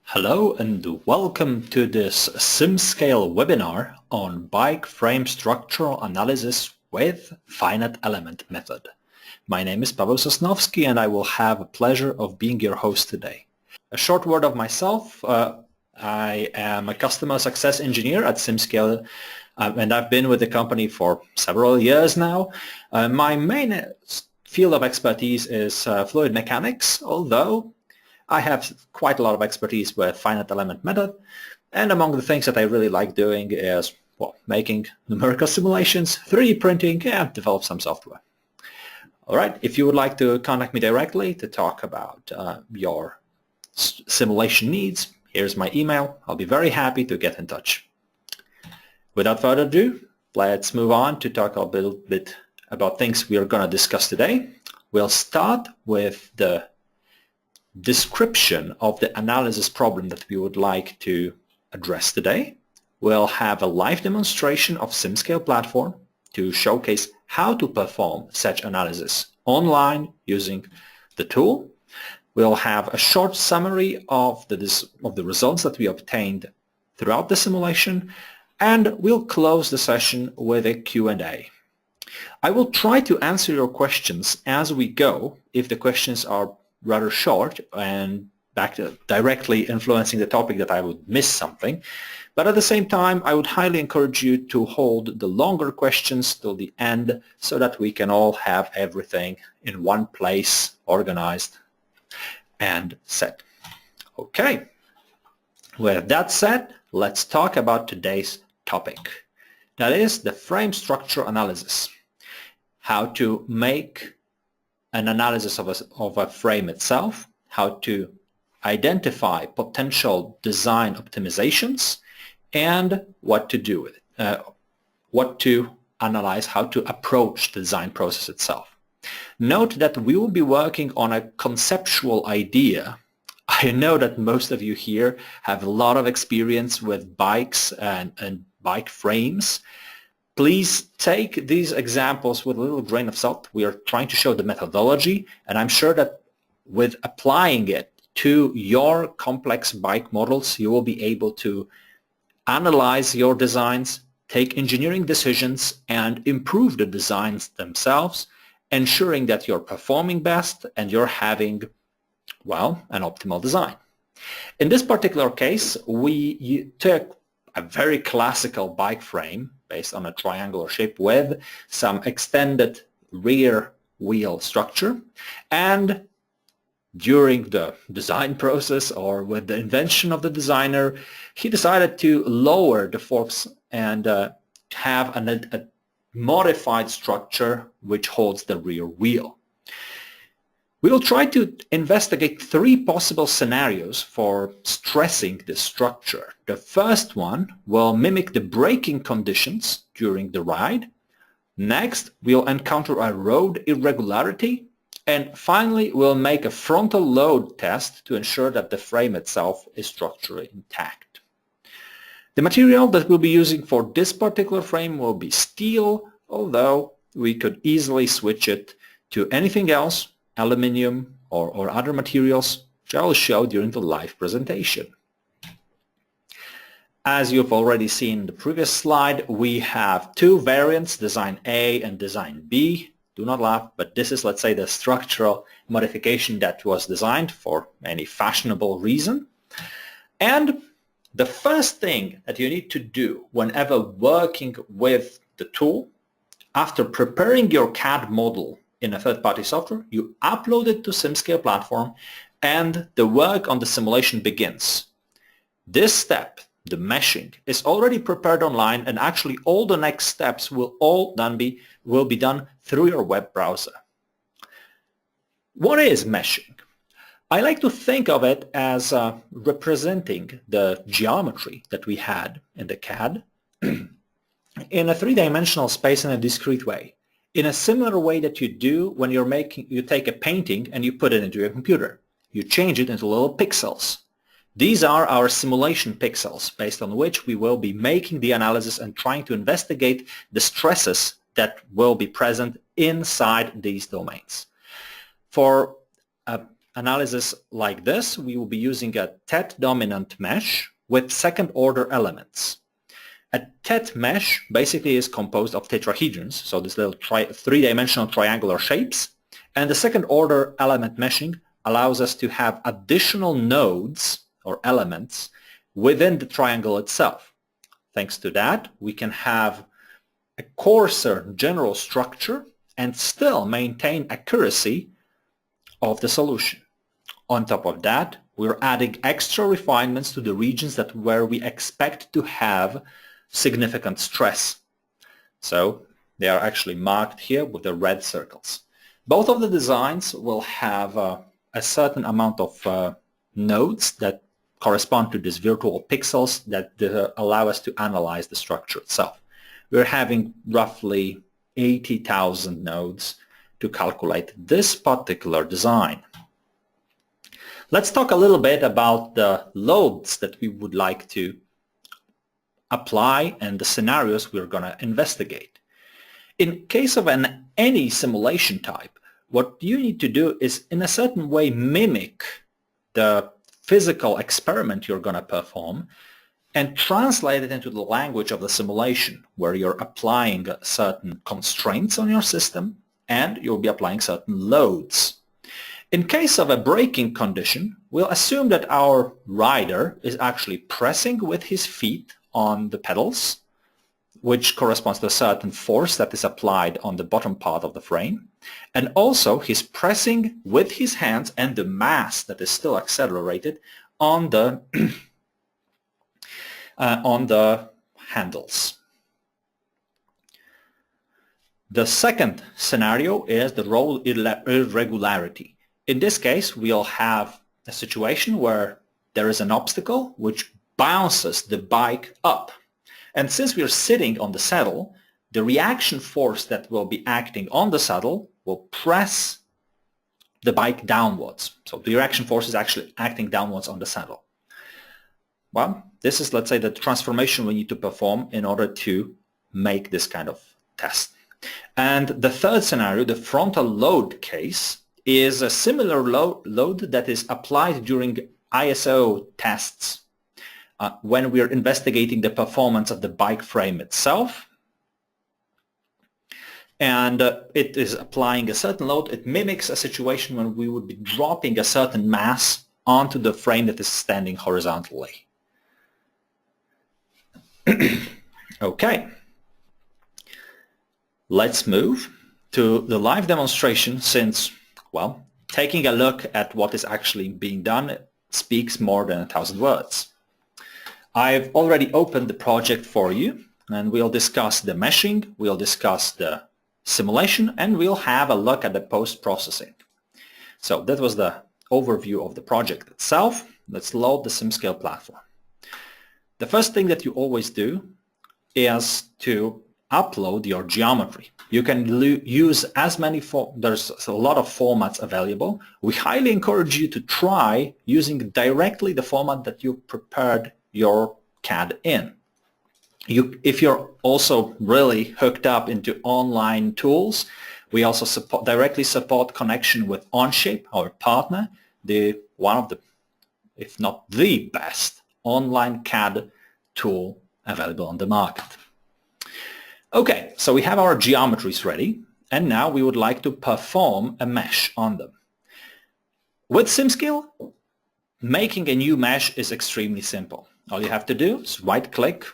Hello and welcome to this SimScale webinar on bike frame structural analysis with finite element method. My name is Paweł Sosnowski and I will have the pleasure of being your host today. A short word of myself. I am a customer success engineer at SimScale and I've been with the company for several years now. My main field of expertise is fluid mechanics, although I have quite a lot of expertise with finite element method, and among the things that I really like doing is, making numerical simulations, 3D printing, and develop some software. All right, if you would like to contact me directly to talk about your simulation needs, here's my email. I'll be very happy to get in touch. Without further ado, let's move on to talk a little bit about things we are going to discuss today. We'll start with the description of the analysis problem that we would like to address today. We'll have a live demonstration of SimScale platform to showcase how to perform such analysis online using the tool. We'll have a short summary of the results that we obtained throughout the simulation, and we'll close the session with a Q&A. I will try to answer your questions as we go. If the questions are rather short and directly influencing the topic, that I would miss something. But at the same time, I would highly encourage you to hold the longer questions till the end so that we can all have everything in one place, organized and set. Okay, with that said, let's talk about today's topic. That is the frame structure analysis. How to make an analysis of a frame itself, how to identify potential design optimizations, and what to do with it, what to analyze, how to approach the design process itself. Note that we will be working on a conceptual idea. I know that most of you here have a lot of experience with bikes and bike frames. Please take these examples with a little grain of salt. We are trying to show the methodology, and I'm sure that with applying it to your complex bike models, you will be able to analyze your designs, take engineering decisions, and improve the designs themselves, ensuring that you're performing best and you're having, an optimal design. In this particular case, we took a very classical bike frame based on a triangular shape with some extended rear wheel structure, and during the design process or with the invention of the designer, he decided to lower the forks and have a modified structure which holds the rear wheel. We will try to investigate three possible scenarios for stressing this structure. The first one will mimic the braking conditions during the ride. Next, we'll encounter a road irregularity. And finally, we'll make a frontal load test to ensure that the frame itself is structurally intact. The material that we'll be using for this particular frame will be steel, although we could easily switch it to anything else, aluminum or other materials, which I will show during the live presentation. As you've already seen in the previous slide, we have two variants, design A and design B. Do not laugh, but this is, let's say, the structural modification that was designed for any fashionable reason. And the first thing that you need to do whenever working with the tool, after preparing your CAD model in a third-party software, you upload it to SimScale platform and the work on the simulation begins. This step, the meshing, is already prepared online, and actually all the next steps will be done through your web browser. What is meshing? I like to think of it as representing the geometry that we had in the CAD in a three-dimensional space in a discrete way, in a similar way that you do when you take a painting and you put it into your computer. You change it into little pixels. These are our simulation pixels based on which we will be making the analysis and trying to investigate the stresses that will be present inside these domains. For a analysis like this, we will be using a TET dominant mesh with second order elements. A TET mesh basically is composed of tetrahedrons, so these little three-dimensional triangular shapes, and the second order element meshing allows us to have additional nodes or elements within the triangle itself. Thanks to that, we can have a coarser general structure and still maintain accuracy of the solution. On top of that, we're adding extra refinements to the regions where we expect to have significant stress. So they are actually marked here with the red circles. Both of the designs will have a certain amount of nodes that correspond to these virtual pixels that allow us to analyze the structure itself. We're having roughly 80,000 nodes to calculate this particular design. Let's talk a little bit about the loads that we would like to apply and the scenarios we're going to investigate. In case of any simulation type, what you need to do is in a certain way mimic the physical experiment you're going to perform and translate it into the language of the simulation, where you're applying certain constraints on your system and you'll be applying certain loads. In case of a braking condition, we'll assume that our rider is actually pressing with his feet on the pedals, which corresponds to a certain force that is applied on the bottom part of the frame. And also he's pressing with his hands and the mass that is still accelerated on the handles. The second scenario is the roll irregularity. In this case, we'll have a situation where there is an obstacle which bounces the bike up. And since we are sitting on the saddle, the reaction force that will be acting on the saddle will press the bike downwards. So the reaction force is actually acting downwards on the saddle. Well, this is, let's say, the transformation we need to perform in order to make this kind of test. And the third scenario, the frontal load case, is a similar load that is applied during ISO tests when we are investigating the performance of the bike frame itself. And it is applying a certain load. It mimics a situation when we would be dropping a certain mass onto the frame that is standing horizontally. Okay. Let's move to the live demonstration since, well, taking a look at what is actually being done speaks more than 1,000 words. I've already opened the project for you, and we'll discuss the meshing, we'll discuss the simulation, and we'll have a look at the post-processing. So that was the overview of the project itself. Let's load the SimScale platform. The first thing that you always do is to upload your geometry. You can use as many, there's a lot of formats available. We highly encourage you to try using directly the format that you prepared your CAD in. If you're also really hooked up into online tools, we also directly support connection with Onshape, our partner, one of the, if not the best, online CAD tool available on the market. Okay, so we have our geometries ready, and now we would like to perform a mesh on them. With SimScale, making a new mesh is extremely simple. All you have to do is right-click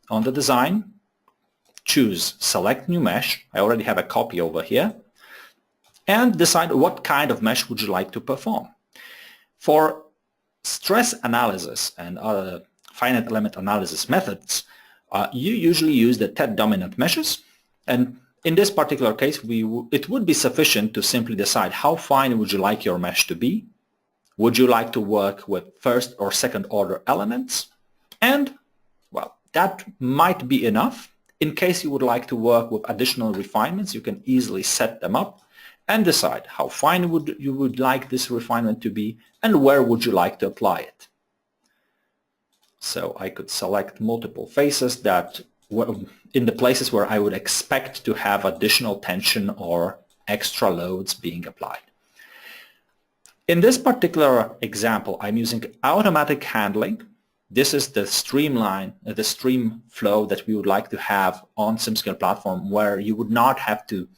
on the design, choose Select New Mesh. I already have a copy over here, and decide what kind of mesh would you like to perform. For stress analysis and other finite element analysis methods, you usually use the TET dominant meshes, and in this particular case it would be sufficient to simply decide how fine would you like your mesh to be. Would you like to work with first or second order elements? And well, that might be enough. In case you would like to work with additional refinements, you can easily set them up and decide how fine you would like this refinement to be and where would you like to apply it. So I could select multiple faces that in the places where I would expect to have additional tension or extra loads being applied. In this particular example, I'm using automatic handling. This is the streamline, the stream flow that we would like to have on SimScale platform, where you would not have to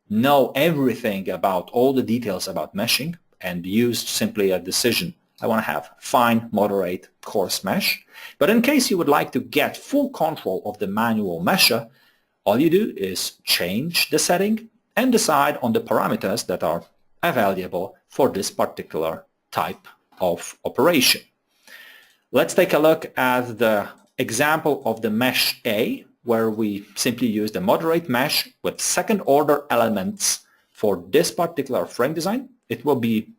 know everything about all the details about meshing and use simply a decision. I want to have fine, moderate, coarse mesh. But in case you would like to get full control of the manual mesher, all you do is change the setting and decide on the parameters that are available for this particular type of operation. Let's take a look at the example of the mesh A, where we simply use the moderate mesh with second order elements for this particular frame design. It will be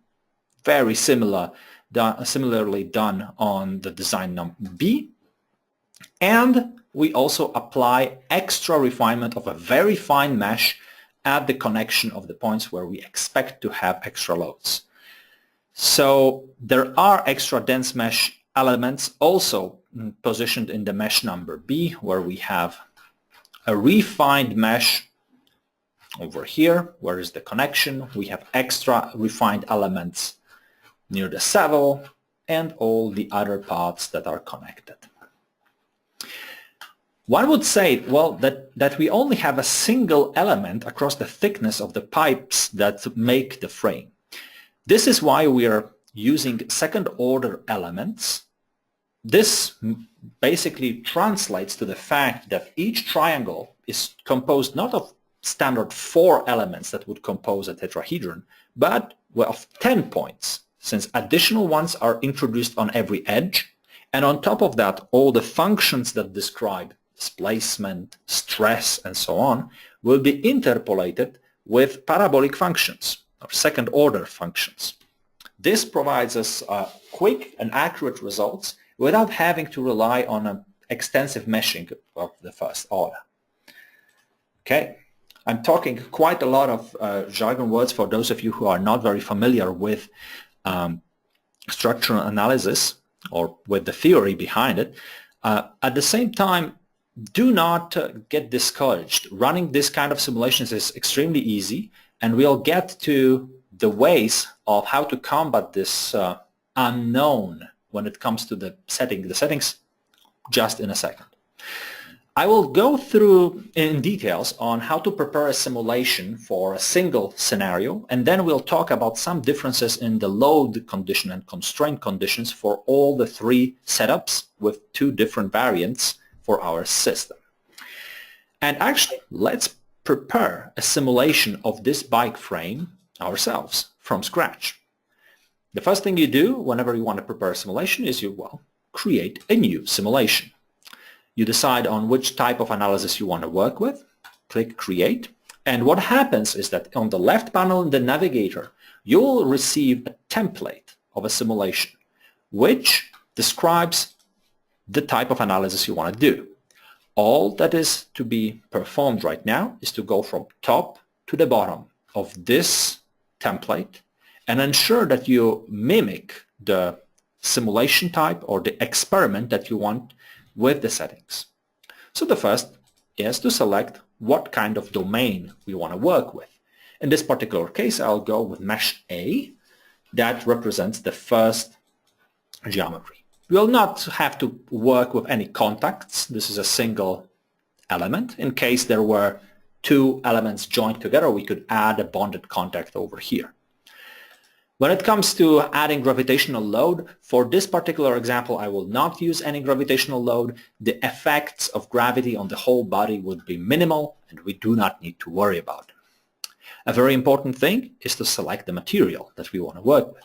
very similarly done on the design number B. And we also apply extra refinement of a very fine mesh at the connection of the points where we expect to have extra loads. So there are extra dense mesh elements also positioned in the mesh number B, where we have a refined mesh over here, where is the connection. We have extra refined elements near the saddle and all the other parts that are connected. One would say, well, that we only have a single element across the thickness of the pipes that make the frame. This is why we are using second order elements. This basically translates to the fact that each triangle is composed not of standard 4 elements that would compose a tetrahedron, but of 10 points, since additional ones are introduced on every edge. And on top of that, all the functions that describe displacement, stress, and so on will be interpolated with parabolic functions or second order functions. This provides us quick and accurate results without having to rely on an extensive meshing of the first order. Okay, I'm talking quite a lot of jargon words for those of you who are not very familiar with structural analysis or with the theory behind it. At the same time, do not get discouraged. Running this kind of simulations is extremely easy, and we'll get to the ways of how to combat this unknown when it comes to the settings just in a second. I will go through in details on how to prepare a simulation for a single scenario, and then we'll talk about some differences in the load condition and constraint conditions for all the 3 setups with 2 different variants for our system. And actually, let's prepare a simulation of this bike frame ourselves from scratch. The first thing you do whenever you want to prepare a simulation is you, create a new simulation. You decide on which type of analysis you want to work with, click Create, and what happens is that on the left panel in the navigator, you'll receive a template of a simulation which describes the type of analysis you want to do. All that is to be performed right now is to go from top to the bottom of this template and ensure that you mimic the simulation type or the experiment that you want with the settings. So the first is to select what kind of domain we want to work with. In this particular case, I'll go with mesh A. That represents the first geometry. We'll not have to work with any contacts. This is a single element. In case there were 2 elements joined together, we could add a bonded contact over here. When it comes to adding gravitational load, for this particular example, I will not use any gravitational load. The effects of gravity on the whole body would be minimal, and we do not need to worry about them. A very important thing is to select the material that we want to work with.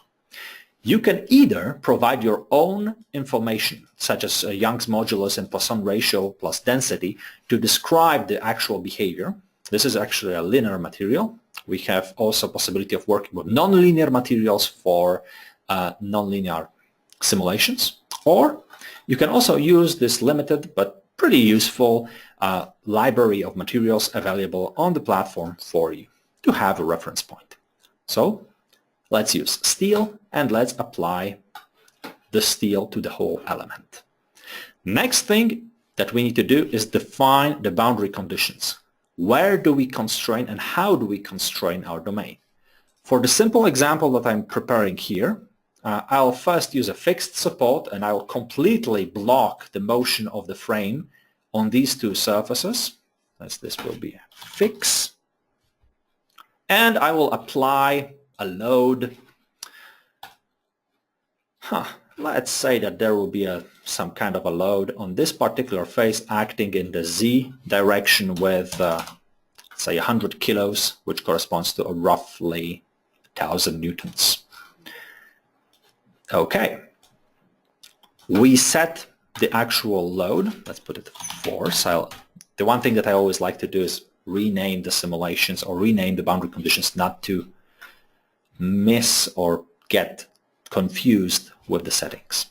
You can either provide your own information, such as Young's modulus and Poisson ratio plus density, to describe the actual behavior. This is actually a linear material. We have also possibility of working with nonlinear materials for nonlinear simulations. Or you can also use this limited but pretty useful library of materials available on the platform for you to have a reference point. So let's use steel and let's apply the steel to the whole element. Next thing that we need to do is define the boundary conditions. Where do we constrain and how do we constrain our domain? For the simple example that I'm preparing here, I'll first use a fixed support and I'll completely block the motion of the frame on these two surfaces, as this will be a fix. And I will apply a load. Let's say that there will be some kind of a load on this particular face acting in the Z direction with, say, 100 kilos, which corresponds to a roughly 1,000 newtons. Okay. We set the actual load. Let's put it force. The one thing that I always like to do is rename the simulations or rename the boundary conditions, not to miss or get confused with the settings.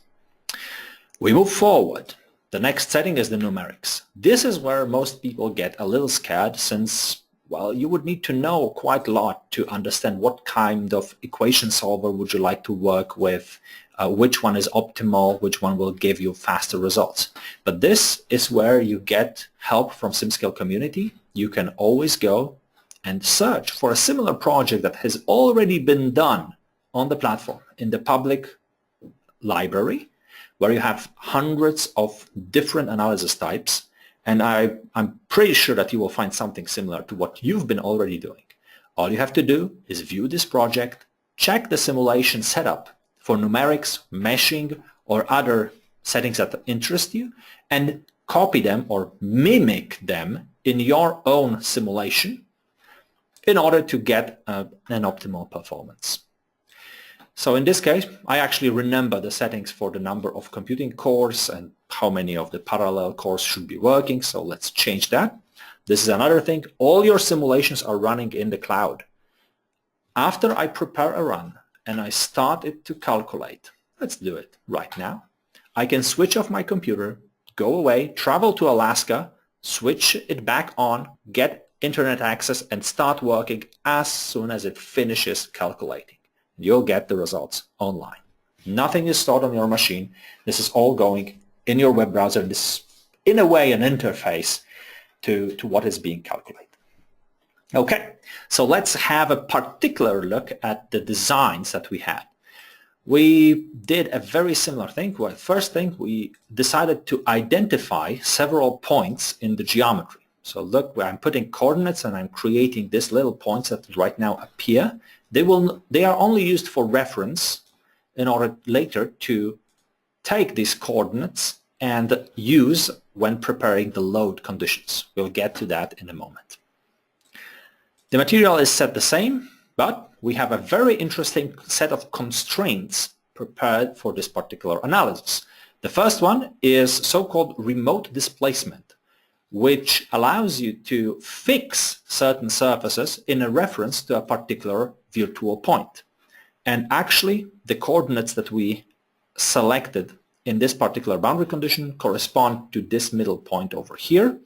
We move forward. The next setting is the numerics. This is where most people get a little scared, since, well, you would need to know quite a lot to understand what kind of equation solver would you like to work with, which one is optimal, which one will give you faster results. But this is where you get help from SimScale community. You can always go and search for a similar project that has already been done on the platform in the public library, where you have hundreds of different analysis types, and I'm pretty sure that you will find something similar to what you've been already doing. All you have to do is view this project, check the simulation setup for numerics, meshing, or other settings that interest you, and copy them or mimic them in your own simulation in order to get an optimal performance. So in this case, I actually remember the settings for the number of computing cores and how many of the parallel cores should be working. So let's change that. This is another thing. All your simulations are running in the cloud. After I prepare a run and I start it to calculate, let's do it right now. I can switch off my computer, go away, travel to Alaska, switch it back on, get internet access, and start working as soon as it finishes calculating. You'll get the results online. Nothing is stored on your machine. This is all going in your web browser. This is, in a way, an interface to what is being calculated. Okay, so let's have a particular look at the designs that we had. We did a very similar thing. Well, first thing, we decided to identify several points in the geometry. So look, where I'm putting coordinates and I'm creating these little points that right now appear. They are only used for reference in order later to take these coordinates and use when preparing the load conditions. We'll get to that in a moment. The material is set the same, but we have a very interesting set of constraints prepared for this particular analysis. The first one is so-called remote displacement, which allows you to fix certain surfaces in a reference to a particular virtual point. And actually, the coordinates that we selected in this particular boundary condition correspond to this middle point over here.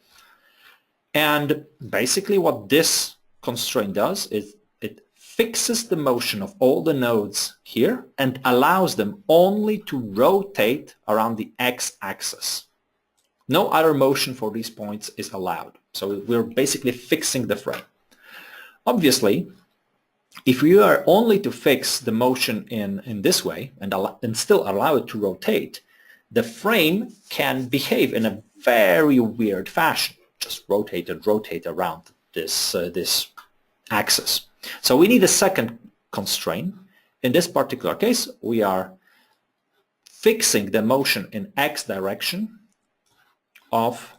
And basically what this constraint does is it fixes the motion of all the nodes here and allows them only to rotate around the x-axis. No other motion for these points is allowed. So we're basically fixing the frame. Obviously, if you are only to fix the motion in this way and still allow it to rotate, the frame can behave in a very weird fashion. Just rotate and rotate around this axis. So we need a second constraint. In this particular case, we are fixing the motion in x direction of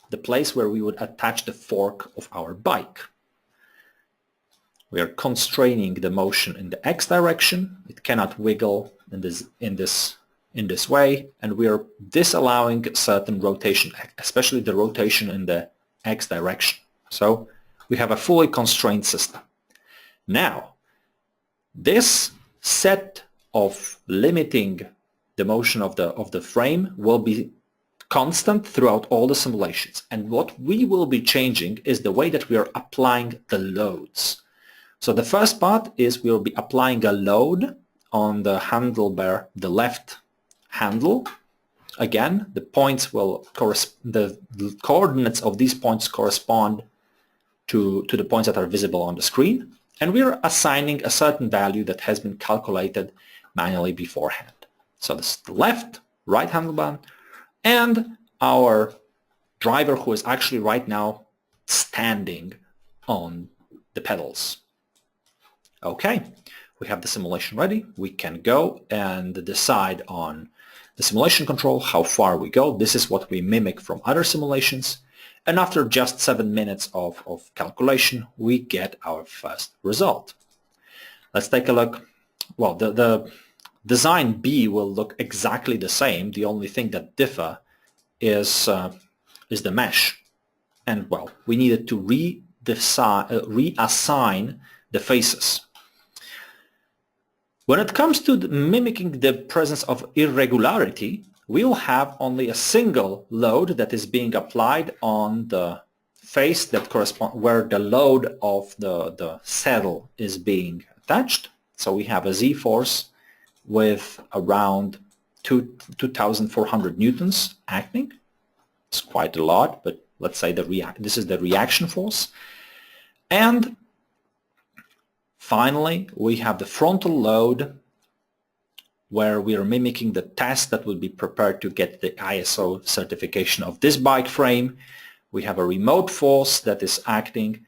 the place where we would attach the fork of our bike. We are constraining the motion in the x direction. It cannot wiggle in this way, and we are disallowing certain rotation, especially the rotation in the x direction. So we have a fully constrained system. Now, this set of limiting the motion of the frame will be constant throughout all the simulations. And what we will be changing is the way that we are applying the loads. So the first part is we'll be applying a load on the handlebar, the left handle. Again, the points will the coordinates of these points correspond to the points that are visible on the screen. And we're assigning a certain value that has been calculated manually beforehand. So this is the left, right handlebar, and our driver who is actually right now standing on the pedals. Okay, we have the simulation ready. We can go and decide on the simulation control, how far we go. This is what we mimic from other simulations. And after just 7 minutes of calculation, we get our first result. Let's take a look. Well, the design B will look exactly the same. The only thing that differ is the mesh. And well, we needed to reassign the faces. When it comes to mimicking the presence of irregularity, we will have only a single load that is being applied on the face that corresponds where the load of the saddle is being attached. So we have a z-force with around 2,400 newtons acting. It's quite a lot, but let's say this is the reaction force. And finally, we have the frontal load where we are mimicking the test that will be prepared to get the ISO certification of this bike frame. We have a remote force that is acting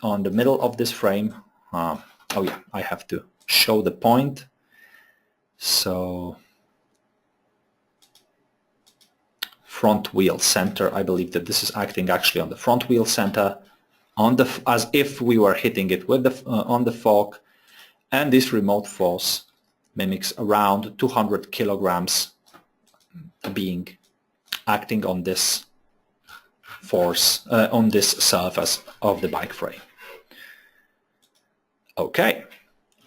on the middle of this frame. Oh yeah, I have to show the point. So front wheel center, I believe that this is acting actually on the front wheel center, as if we were hitting it with on the fork, and this remote force mimics around 200 kilograms being acting on this force, on this surface of the bike frame. Okay,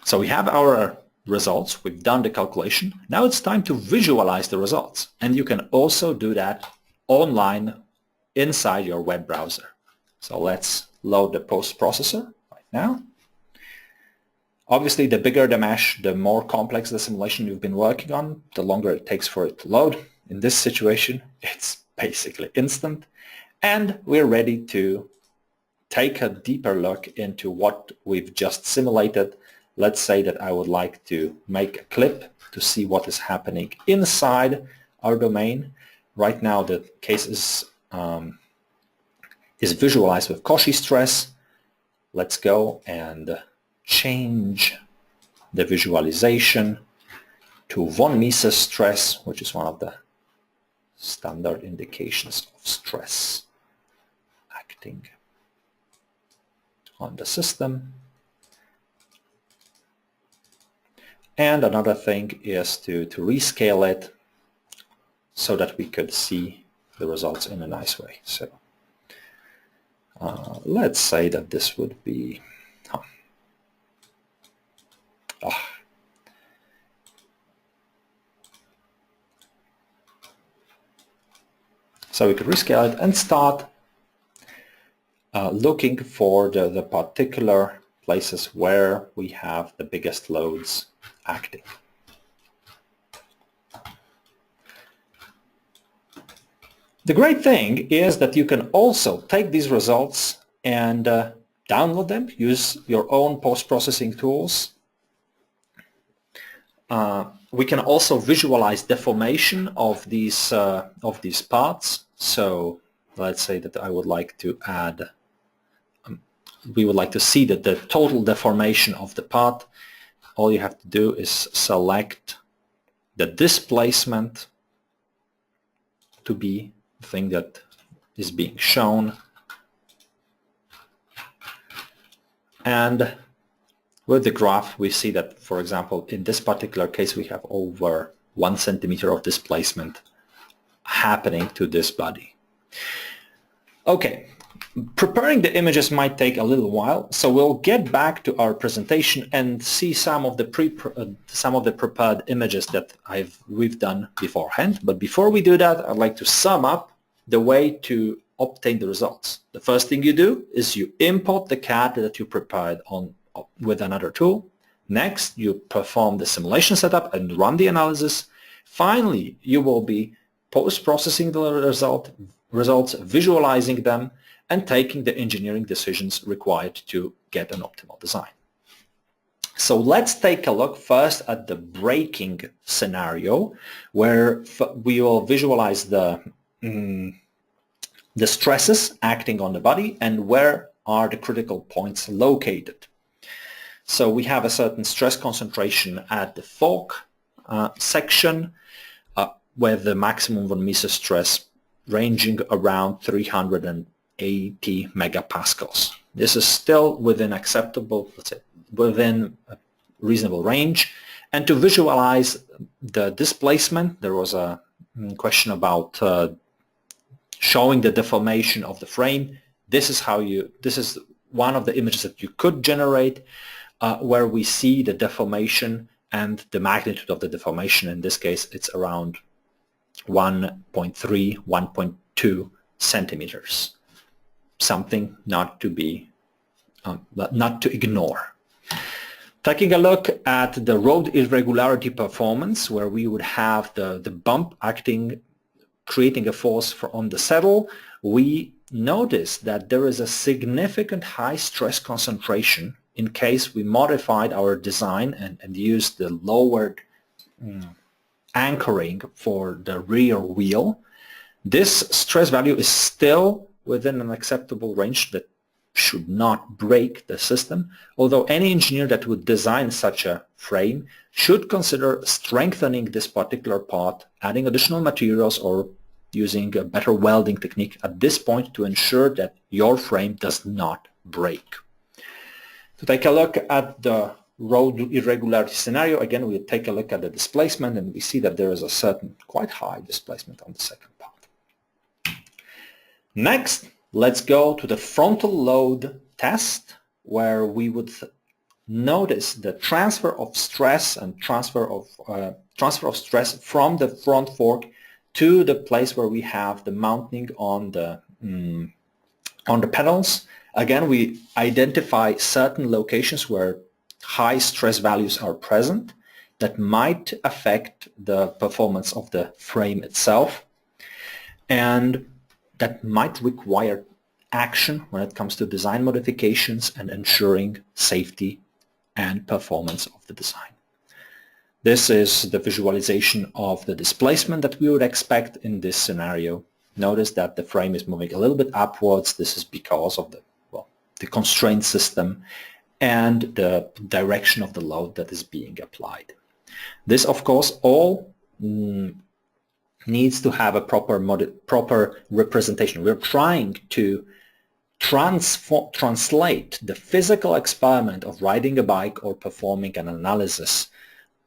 so we have our results, we've done the calculation. Now it's time to visualize the results, and you can also do that online inside your web browser. So let's load the post-processor right now. Obviously, the bigger the mesh, the more complex the simulation you've been working on, the longer it takes for it to load. In this situation, it's basically instant. And we're ready to take a deeper look into what we've just simulated. Let's say that I would like to make a clip to see what is happening inside our domain. Right now, the case is visualized with Cauchy stress. Let's go and change the visualization to von Mises stress, which is one of the standard indications of stress acting on the system. And another thing is to rescale it so that we could see the results in a nice way. So let's say that this would be so we could rescale it and start looking for the particular places where we have the biggest loads acting. The great thing is that you can also take these results and download them, use your own post-processing tools. We can also visualize deformation of these parts. So let's say that I would like to add, we would like to see that the total deformation of the part. All you have to do is select the displacement to be the thing that is being shown. And with the graph, we see that, for example, in this particular case, we have over 1 centimeter of displacement happening to this body. Okay, preparing the images might take a little while, so we'll get back to our presentation and see some of the prepared images that we've done beforehand. But before we do that, I'd like to sum up the way to obtain the results. The first thing you do is you import the CAD that you prepared with another tool. Next, you perform the simulation setup and run the analysis. Finally, you will be post-processing the results, visualizing them, and taking the engineering decisions required to get an optimal design. So let's take a look first at the braking scenario, where we will visualize the stresses acting on the body and where are the critical points located. So we have a certain stress concentration at the fork section, where the maximum von Mises stress ranging around 380 megapascals. This is still within acceptable, let's say, within a reasonable range. And to visualize the displacement, there was a question about showing the deformation of the frame. This is one of the images that you could generate, where we see the deformation and the magnitude of the deformation. In this case, it's around 1.3, 1.2 centimeters. Something not to ignore. Taking a look at the road irregularity performance, where we would have the bump acting, creating a force on the saddle, we notice that there is a significant high stress concentration in case we modified our design and used the lowered anchoring for the rear wheel. This stress value is still within an acceptable range that should not break the system, although any engineer that would design such a frame should consider strengthening this particular part, adding additional materials, or using a better welding technique at this point to ensure that your frame does not break. To take a look at the road irregularity scenario, again, we take a look at the displacement, and we see that there is a certain quite high displacement on the second part. Next, let's go to the frontal load test, where we would notice the transfer of stress and transfer of stress from the front fork to the place where we have the mounting on the pedals. Again, we identify certain locations where high stress values are present that might affect the performance of the frame itself, and that might require action when it comes to design modifications and ensuring safety and performance of the design. This is the visualization of the displacement that we would expect in this scenario. Notice that the frame is moving a little bit upwards. This is because of the constraint system and the direction of the load that is being applied. This, of course, all needs to have a proper representation. We're trying to translate the physical experiment of riding a bike or performing an analysis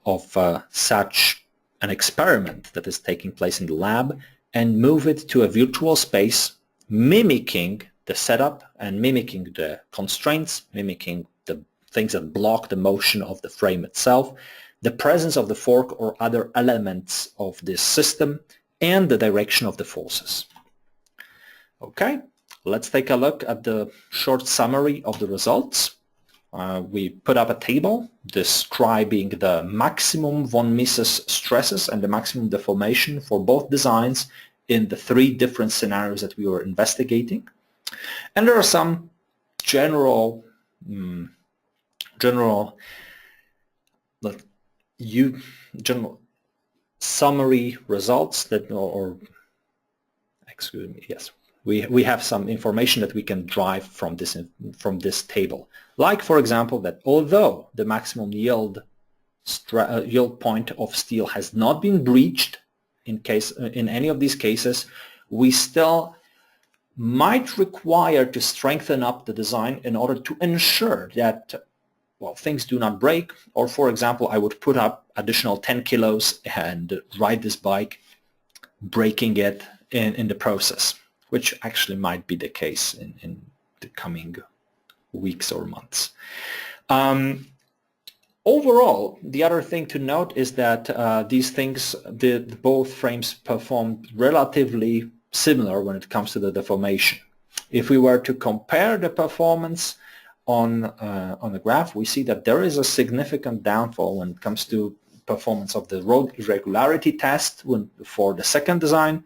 of such an experiment that is taking place in the lab and move it to a virtual space, mimicking the setup and mimicking the constraints, mimicking the things that block the motion of the frame itself, the presence of the fork or other elements of this system, and the direction of the forces. Okay, let's take a look at the short summary of the results. We put up a table describing the maximum von Mises stresses and the maximum deformation for both designs in the three different scenarios that we were investigating. And there are some general summary results that, excuse me, yes, we have some information that we can derive from this table. Like, for example, that although the maximum yield point of steel has not been breached in any of these cases, we still might require to strengthen up the design in order to ensure that, well, things do not break. Or, for example, I would put up additional 10 kilos and ride this bike, breaking it in the process, which actually might be the case in the coming weeks or months. Overall, the other thing to note is that these things, both frames performed relatively similar when it comes to the deformation. If we were to compare the performance on the graph, we see that there is a significant downfall when it comes to performance of the road irregularity test for the second design.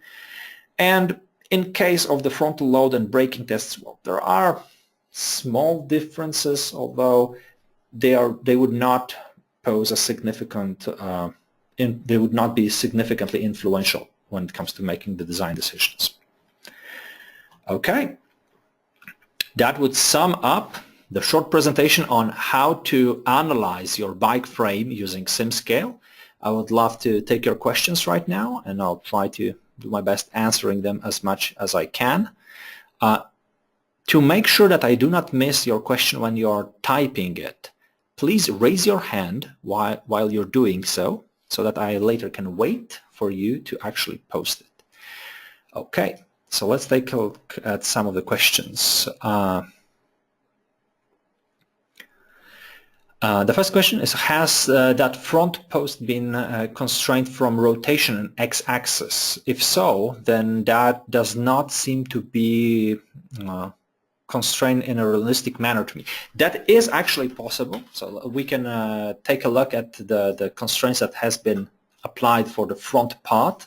And in case of the frontal load and braking tests, well, there are small differences, although they would not pose a significant, they would not be significantly influential when it comes to making the design decisions. Okay, that would sum up the short presentation on how to analyze your bike frame using SimScale. I would love to take your questions right now, and I'll try to do my best answering them as much as I can. To make sure that I do not miss your question when you're typing it, please raise your hand while you're doing so that I later can wait for you to actually post it. Okay, so let's take a look at some of the questions. The first question is, has that front post been constrained from rotation and x-axis? If so, then that does not seem to be constrained in a realistic manner to me. That is actually possible. So we can take a look at the constraints that has been applied for the front part.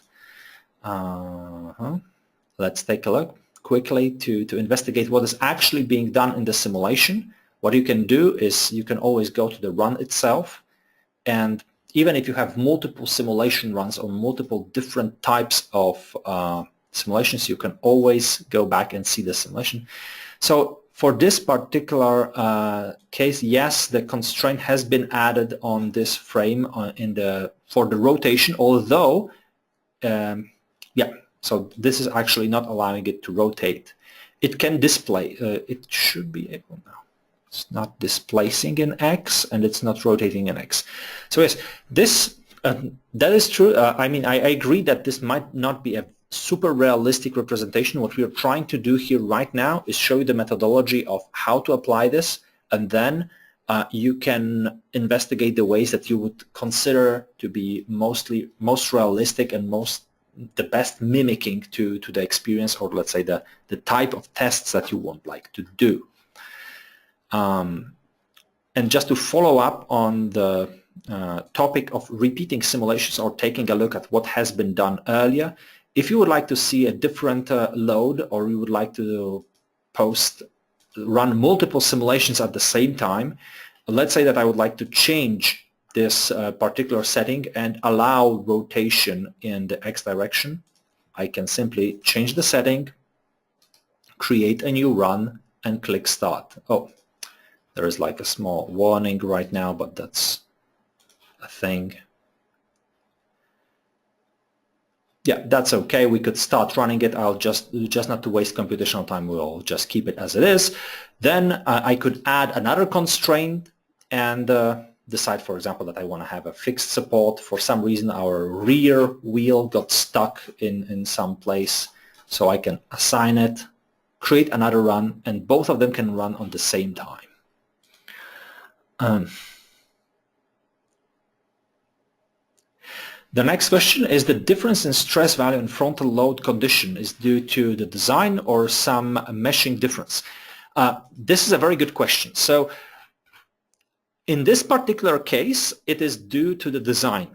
Let's take a look quickly to investigate what is actually being done in the simulation. What you can do is you can always go to the run itself, and even if you have multiple simulation runs or multiple different types of simulations, you can always go back and see the simulation. So for this particular case, yes, the constraint has been added on this frame for the rotation, although yeah, so this is actually not allowing it to rotate. It can display, it should be able now. It's not displacing in X, and it's not rotating in X. So yes, this that is true. I mean, I agree that this might not be a super realistic representation. What we are trying to do here right now is show you the methodology of how to apply this, and then you can investigate the ways that you would consider to be most realistic and the best mimicking to the experience, or let's say the type of tests that you would like to do. And just to follow up on the topic of repeating simulations or taking a look at what has been done earlier, if you would like to see a different load, or you would like to run multiple simulations at the same time, let's say that I would like to change this particular setting and allow rotation in the X direction, I can simply change the setting, create a new run, and click start. Oh, there is like a small warning right now, but that's a thing. Yeah, that's okay. We could start running it. I'll just not to waste computational time, we'll just keep it as it is. Then I could add another constraint and decide, for example, that I want to have a fixed support. For some reason, our rear wheel got stuck in some place. So I can assign it, create another run, and both of them can run on the same time. The next question is, the difference in stress value and frontal load condition is due to the design or some meshing difference? This is a very good question. So in this particular case, it is due to the design.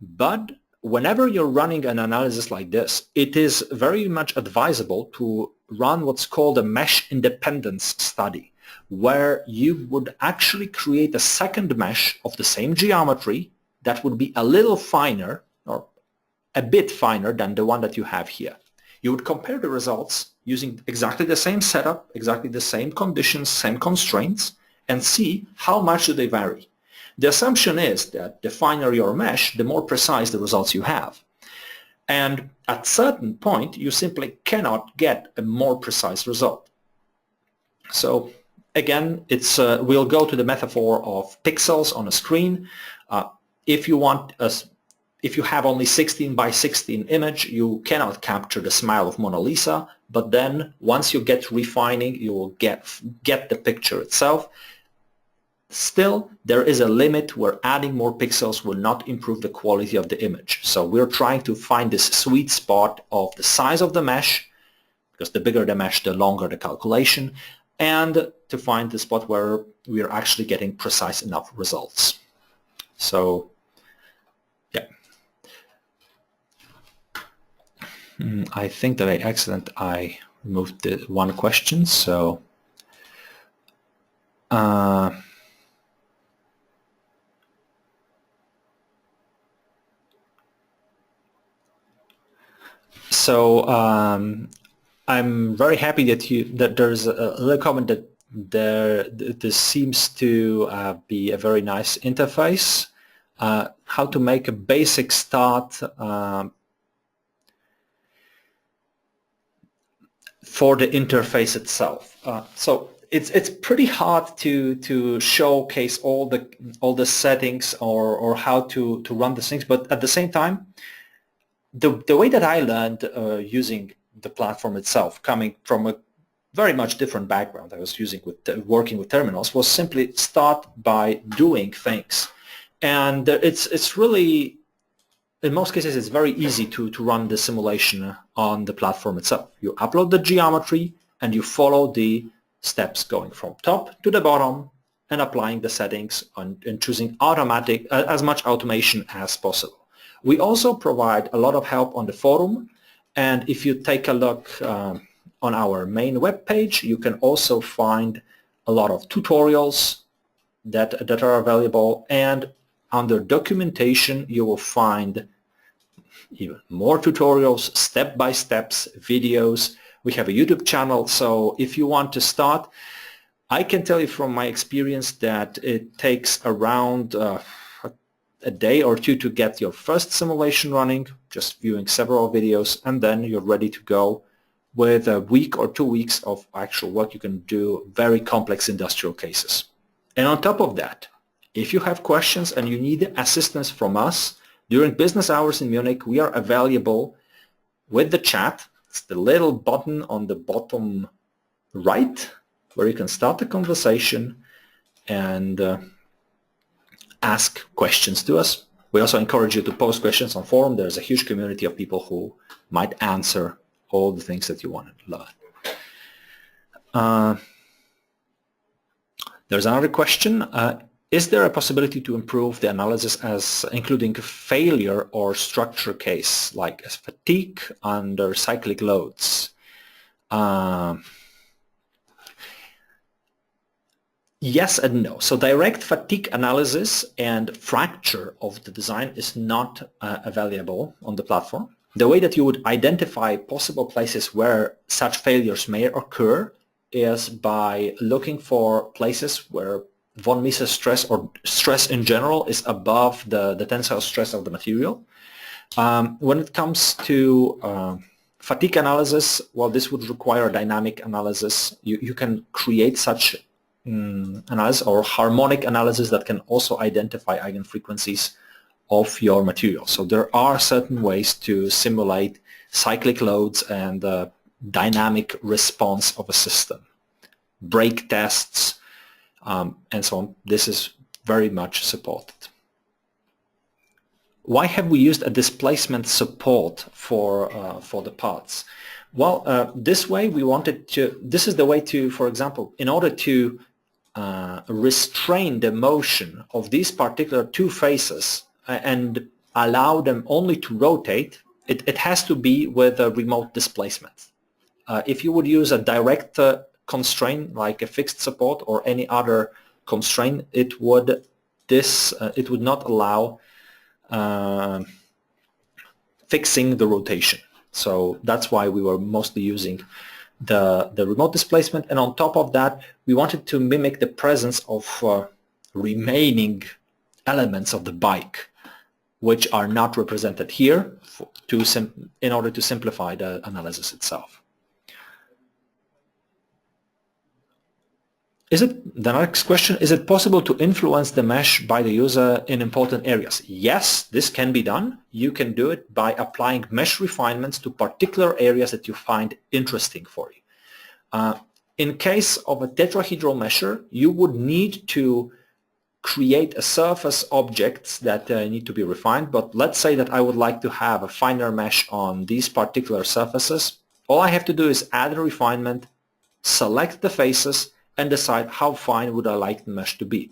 But whenever you're running an analysis like this, it is very much advisable to run what's called a mesh independence study, where you would actually create a second mesh of the same geometry that would be a little finer, or a bit finer than the one that you have here. You would compare the results using exactly the same setup, exactly the same conditions, same constraints, and see how much do they vary. The assumption is that the finer your mesh, the more precise the results you have. And at a certain point, you simply cannot get a more precise result. So again, it's we'll go to the metaphor of pixels on a screen. If you have only 16 by 16 image, you cannot capture the smile of Mona Lisa. But then once you get refining, you will get the picture itself. Still, there is a limit where adding more pixels will not improve the quality of the image. So we're trying to find this sweet spot of the size of the mesh, because the bigger the mesh, the longer the calculation, and to find the spot where we are actually getting precise enough results. So I think that I removed the one question, so I'm very happy that there's a little comment that this seems to be a very nice interface. How to make a basic start for the interface itself. So it's pretty hard to showcase all the settings or how to run the things, but at the same time, the way that I learned using the platform itself, coming from a very much different background I was working with terminals, was simply start by doing things. And it's really, in most cases, it's very easy to run the simulation on the platform itself. You upload the geometry and you follow the steps going from top to the bottom and applying the settings and choosing as much automation as possible. We also provide a lot of help on the forum, and if you take a look on our main web page, you can also find a lot of tutorials that are available, and under documentation you will find even more tutorials, step-by-steps, videos. We have a YouTube channel, so if you want to start, I can tell you from my experience that it takes around a day or two to get your first simulation running, just viewing several videos, and then you're ready to go with a week or 2 weeks of actual work. You can do very complex industrial cases. And on top of that, if you have questions and you need assistance from us during business hours in Munich, we are available with the chat. It's the little button on the bottom right where you can start the conversation and ask questions to us. We also encourage you to post questions on forum. There's a huge community of people who might answer all the things that you want to learn. There's another question. Is there a possibility to improve the analysis as including failure or structure case, like as fatigue under cyclic loads? Yes and no. So direct fatigue analysis and fracture of the design is not available on the platform. The way that you would identify possible places where such failures may occur is by looking for places where von Mises stress or stress in general is above the tensile stress of the material. When it comes to fatigue analysis, well, this would require a dynamic analysis. You can create such analysis or harmonic analysis that can also identify eigenfrequencies of your material. So there are certain ways to simulate cyclic loads and the dynamic response of a system, break tests, and so on. This is very much supported. Why have we used a displacement support for the parts? Well, this way we wanted to, this is the way to, for example, in order to restrain the motion of these particular two faces and allow them only to rotate, it has to be with a remote displacement. If you would use a direct constraint like a fixed support or any other constraint, it would not allow fixing the rotation. So that's why we were mostly using the remote displacement, and on top of that we wanted to mimic the presence of remaining elements of the bike which are not represented here in order to simplify the analysis itself. The next question, is it possible to influence the mesh by the user in important areas? Yes, this can be done. You can do it by applying mesh refinements to particular areas that you find interesting for you. In case of a tetrahedral mesher, you would need to create a surface objects that need to be refined, but let's say that I would like to have a finer mesh on these particular surfaces. All I have to do is add a refinement, select the faces, and decide how fine would I like the mesh to be.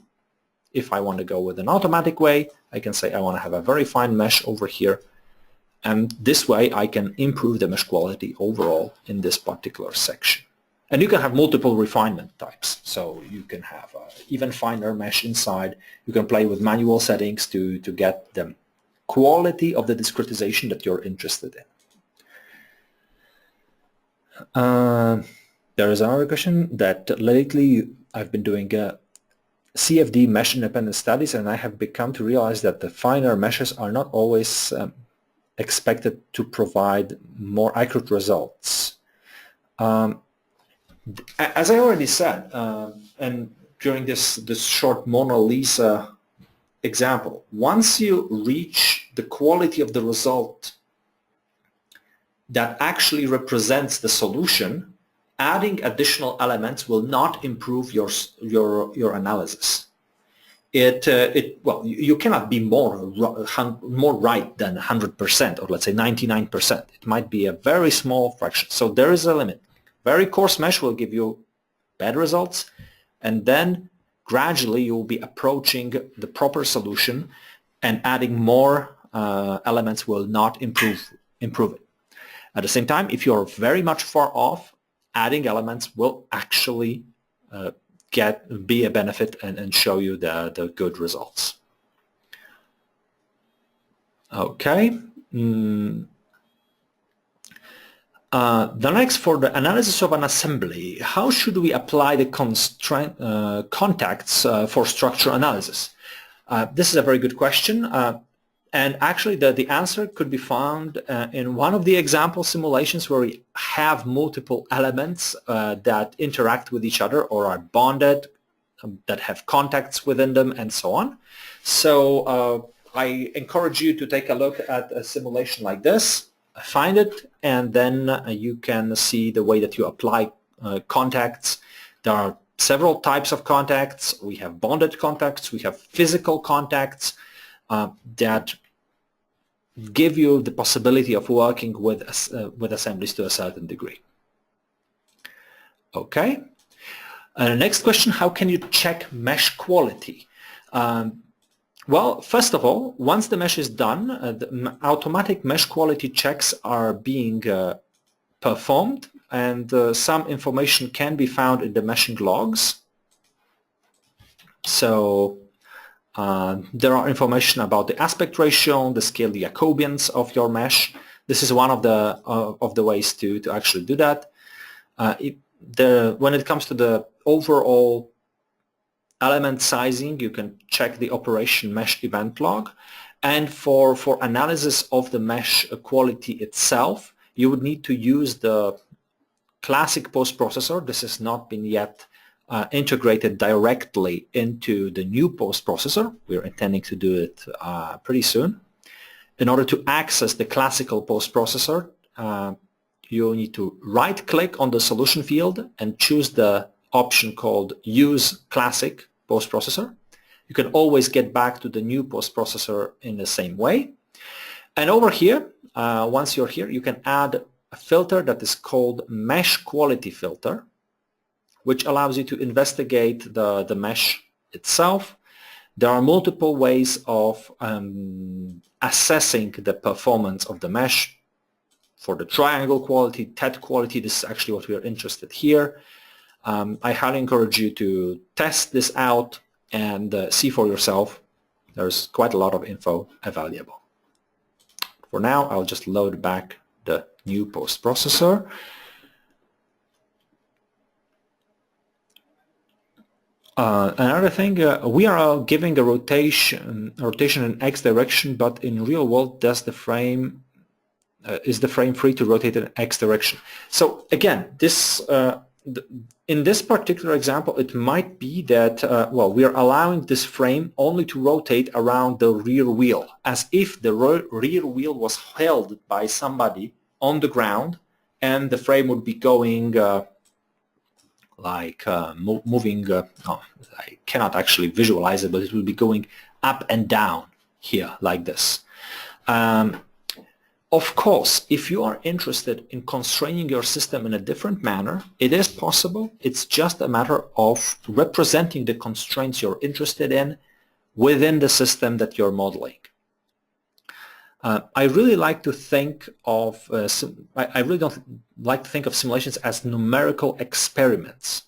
If I want to go with an automatic way, I can say I want to have a very fine mesh over here, And this way I can improve the mesh quality overall in this particular section. And you can have multiple refinement types. So you can have even finer mesh inside. You can play with manual settings to get the quality of the discretization that you're interested in. There is another question that lately I've been doing CFD mesh independent studies, and I have become to realize that the finer meshes are not always expected to provide more accurate results. As I already said, and during this short Mona Lisa example, once you reach the quality of the result that actually represents the solution, adding additional elements will not improve your analysis. Well, you cannot be more right than 100%, or let's say 99%. It might be a very small fraction. So there is a limit. Very coarse mesh will give you bad results, and then gradually you will be approaching the proper solution, and adding more elements will not improve it. At the same time, if you're very much far off, adding elements will actually be a benefit and show you the good results. Okay. The next, for the analysis of an assembly, how should we apply the contacts for structure analysis? This is a very good question, and actually the answer could be found in one of the example simulations where we have multiple elements that interact with each other or are bonded, that have contacts within them, and so on. So I encourage you to take a look at a simulation like this, find it, and then you can see the way that you apply contacts. There are several types of contacts. We have bonded contacts, we have physical contacts that give you the possibility of working with assemblies to a certain degree. Okay. Next question, how can you check mesh quality? Well, first of all, once the mesh is done, the automatic mesh quality checks are being performed, and some information can be found in the meshing logs. So there are information about the aspect ratio, the scale, the Jacobians of your mesh. This is one of the ways to actually do that. When it comes to the overall element sizing, you can check the operation mesh event log, and for analysis of the mesh quality itself, you would need to use the classic post-processor. This has not been yet integrated directly into the new post-processor. We're intending to do it pretty soon. In order to access the classical post-processor, you need to right-click on the solution field and choose the option called Use Classic Post-Processor. You can always get back to the new post-processor in the same way. And over here, once you're here, you can add a filter that is called Mesh Quality Filter, which allows you to investigate the mesh itself. There are multiple ways of assessing the performance of the mesh. For the triangle quality, TET quality, this is actually what we are interested here. I highly encourage you to test this out and see for yourself. There's quite a lot of info available. For now, I'll just load back the new post-processor. Another thing, we are giving a rotation in X direction, but in real world, does the frame is the frame free to rotate in X direction? So again, this in this particular example, it might be that well, we are allowing this frame only to rotate around the rear wheel, as if the rear wheel was held by somebody on the ground, and the frame would be going moving. Oh, I cannot actually visualize it, but it will be going up and down here like this. Of course, if you are interested in constraining your system in a different manner, it is possible. It's just a matter of representing the constraints you're interested in within the system that you're modeling. I really like to think of I really don't like to think of simulations as numerical experiments,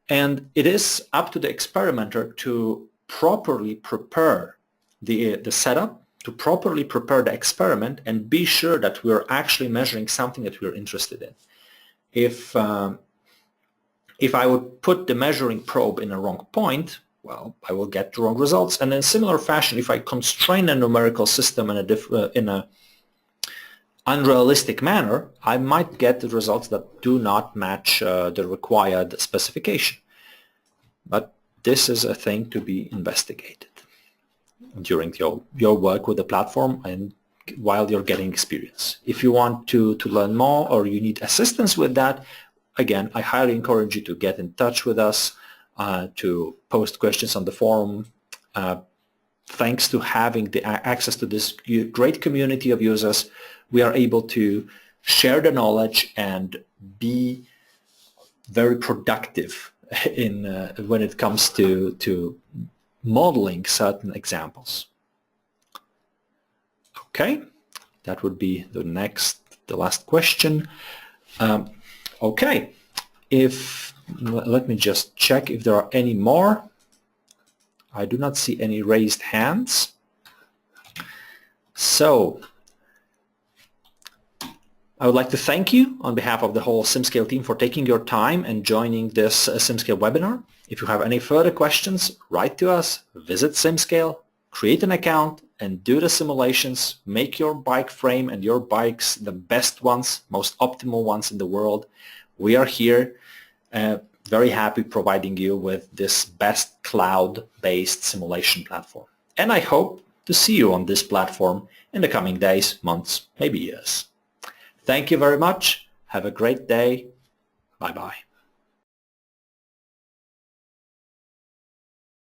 and it is up to the experimenter to properly prepare the setup, to properly prepare the experiment, and be sure that we're actually measuring something that we're interested in. If I would put the measuring probe in a wrong point, well, I will get the wrong results. And in similar fashion, if I constrain a numerical system in a unrealistic manner, I might get the results that do not match the required specification. But this is a thing to be investigated during your work with the platform and while you're getting experience. If you want to learn more or you need assistance with that, again, I highly encourage you to get in touch with us, to post questions on the forum. Thanks to having the access to this great community of users, we are able to share the knowledge and be very productive in when it comes to modeling certain examples. Okay, that would be the last question. Okay, let me just check if there are any more. I do not see any raised hands. So I would like to thank you on behalf of the whole SimScale team for taking your time and joining this SimScale webinar. If you have any further questions, write to us, visit SimScale, create an account, and do the simulations. Make your bike frame and your bikes the best ones, most optimal ones in the world. We are here, very happy providing you with this best cloud-based simulation platform. And I hope to see you on this platform in the coming days, months, maybe years. Thank you very much. Have a great day. Bye-bye.